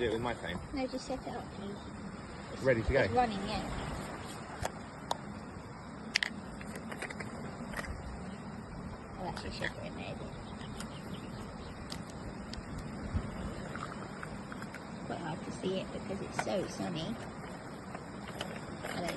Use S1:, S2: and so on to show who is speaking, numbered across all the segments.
S1: do it with my phone?
S2: No, just set it up, please. It's,
S1: Ready to go?
S2: It's running, yeah. I'll actually shake it in there. Quite hard to see it because it's so sunny. Oh, there you go.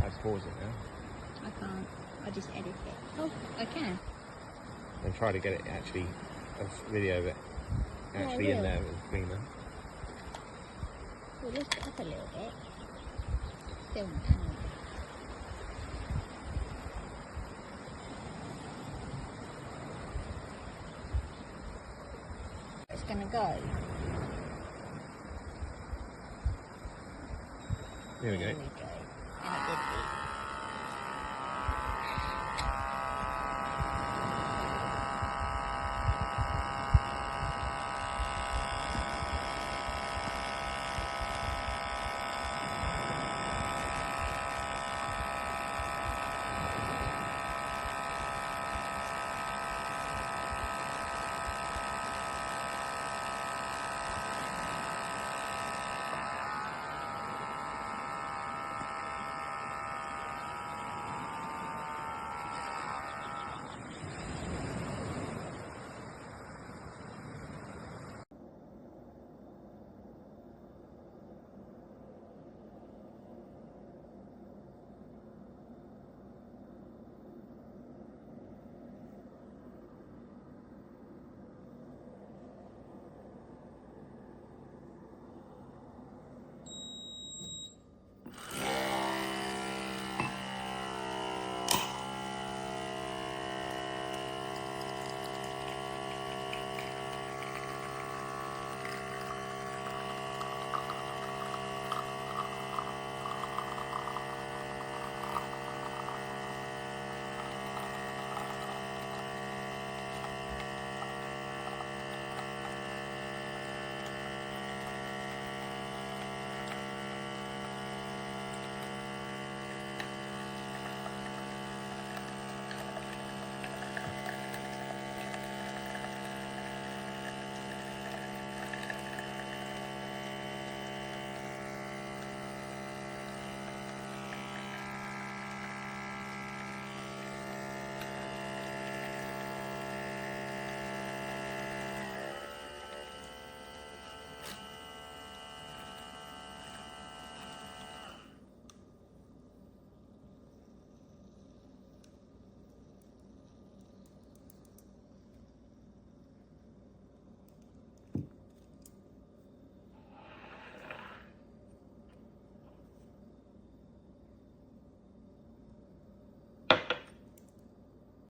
S1: Let's pause it now.
S2: I can't. I just edit it. Oh, I can.
S1: And try to get it actually, a video of it actually in there with Greenland.
S2: We'll lift it up a little bit. Film it anyway. It's gonna go.
S1: Here we go.
S2: There we go. And it did beep.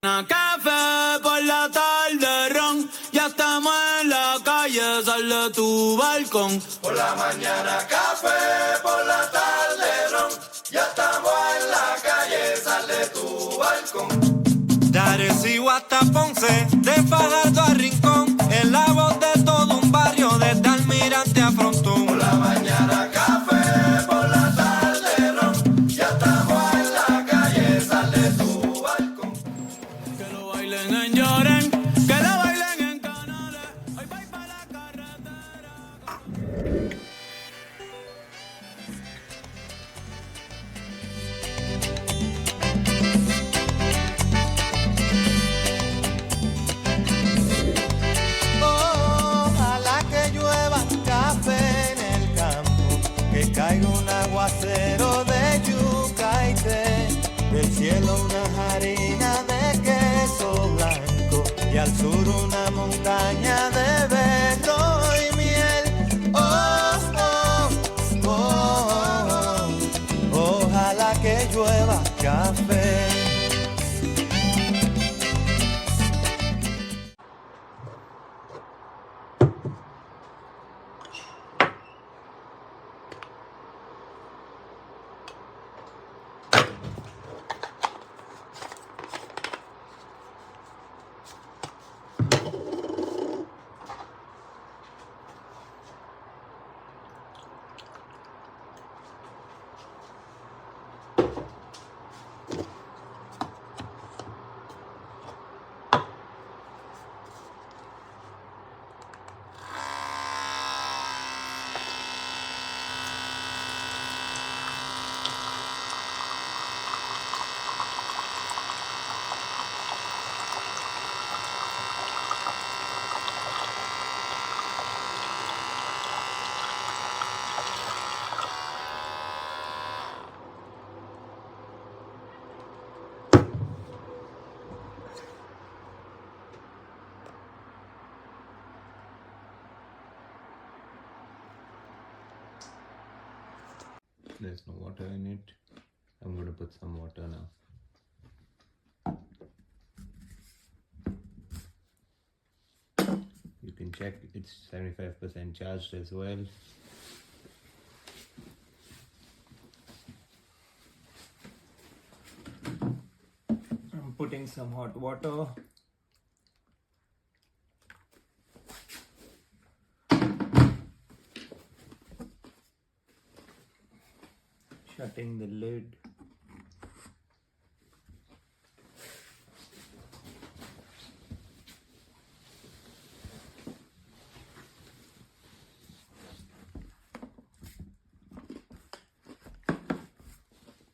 S3: Café por la tarde, ron, ya estamos en la calle, sal de tu balcón.
S4: Por la mañana café, por la tarde ron, ya estamos en la calle, sal de tu balcón.
S3: De Arecibo hasta Ponce, de Fajardo a Rincón, en la voz de todo un barrio, desde Almirante a Frontón.
S4: Por la mañana café, por la tarde ron, ya estamos en la calle, sal de tu balcón.
S3: Que lo bailen en Lloren, que lo bailen en Canales, hoy voy para la carretera.
S5: Ojalá que llueva café en el campo, que caiga un aguacero de yuca y té, del cielo una harina de queso blanco y al sur una montaña de berro y miel. Oh, oh, oh, oh, ojalá que llueva café.
S1: There's no water in it. I'm going to put some water now. You can check it's 75% charged as well. I'm putting some hot water. Shutting the lid.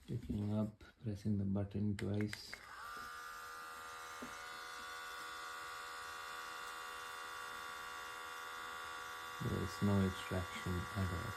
S1: Picking up, pressing the button twice. There is no extraction at all.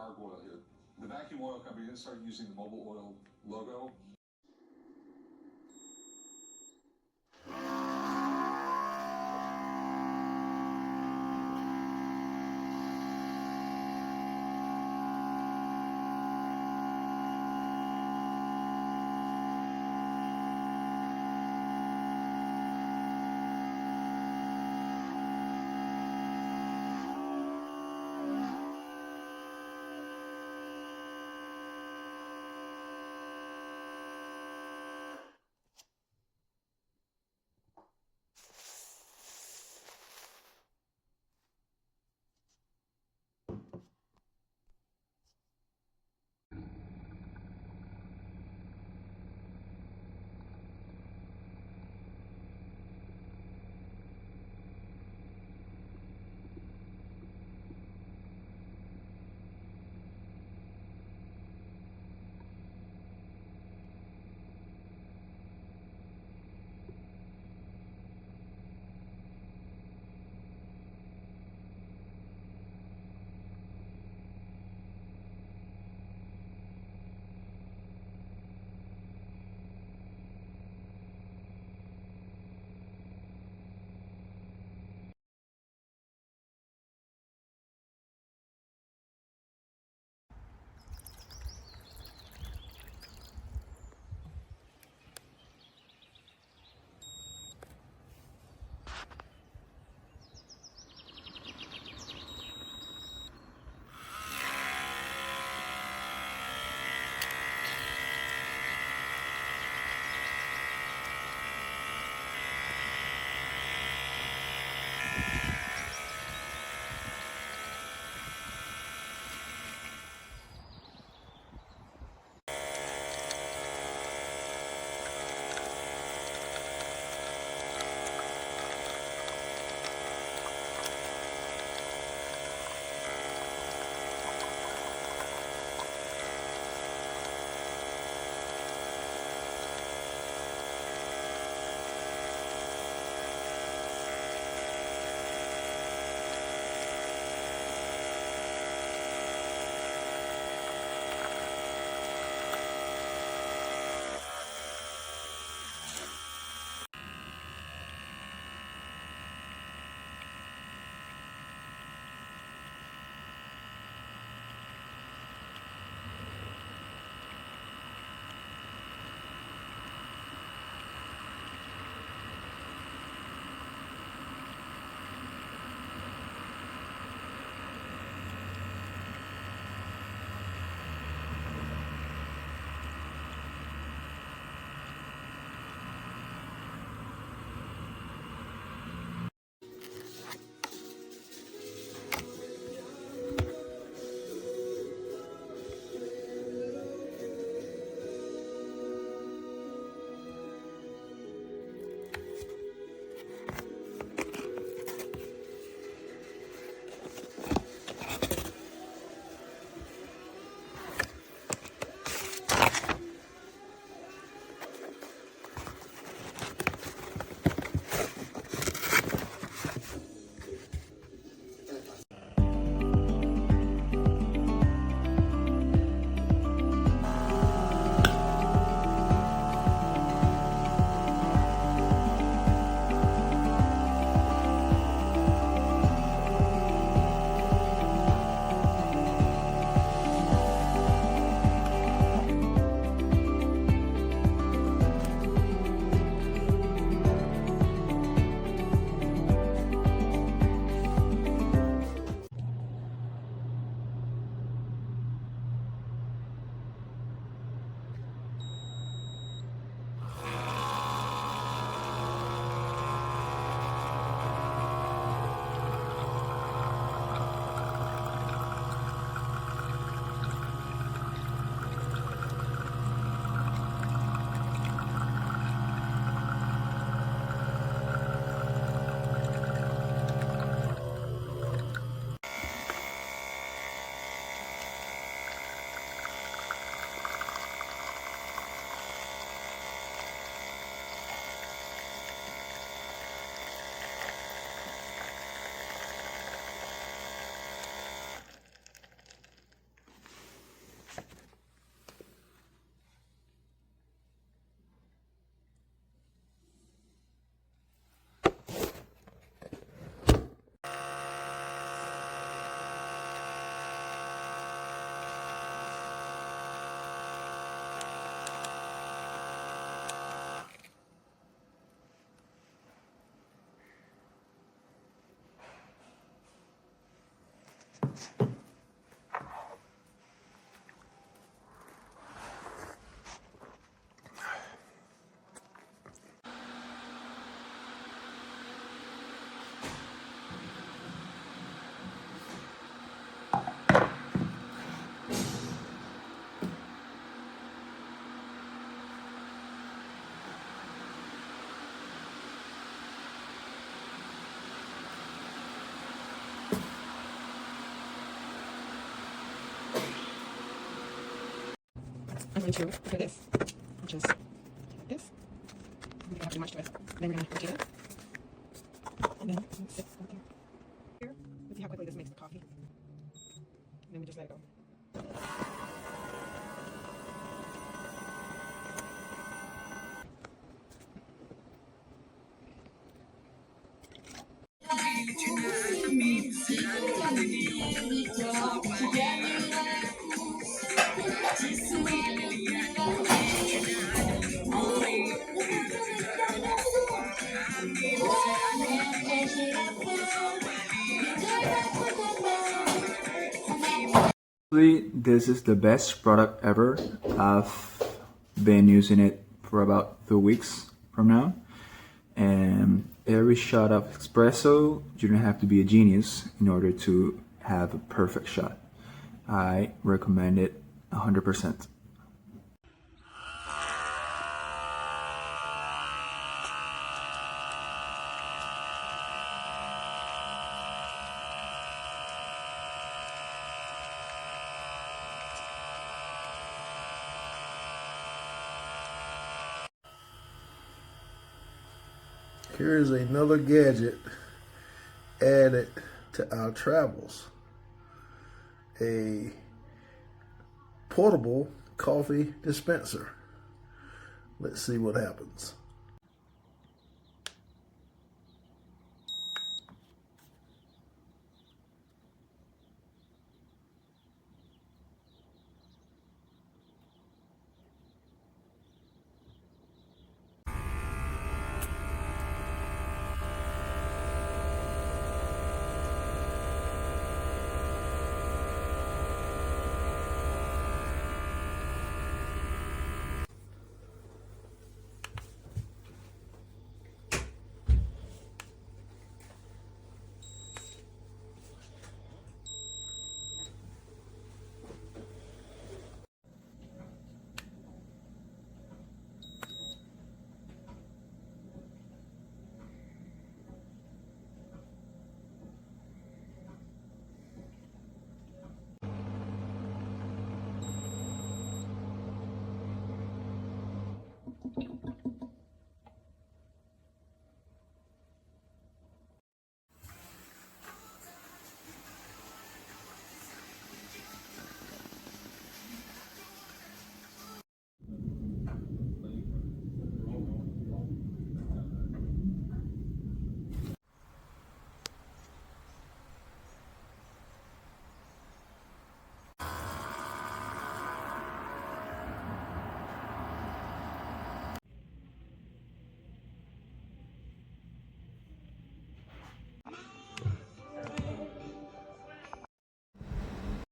S6: Arc Oil here. The vacuum oil company didn't start using the Mobil Oil logo
S7: going to do this, which is this. We don't have to do much to it. Then we're going to rotate it. And then let's sit right there. Here, let's see how quickly this makes the coffee. And then we just let it go.
S8: This is the best product ever. I've been using it for about 2 weeks from now, and every shot of espresso, you don't have to be a genius in order to have a perfect shot. I recommend it 100%.
S9: Here's another gadget added to our travels. A portable coffee dispenser. Let's see what happens.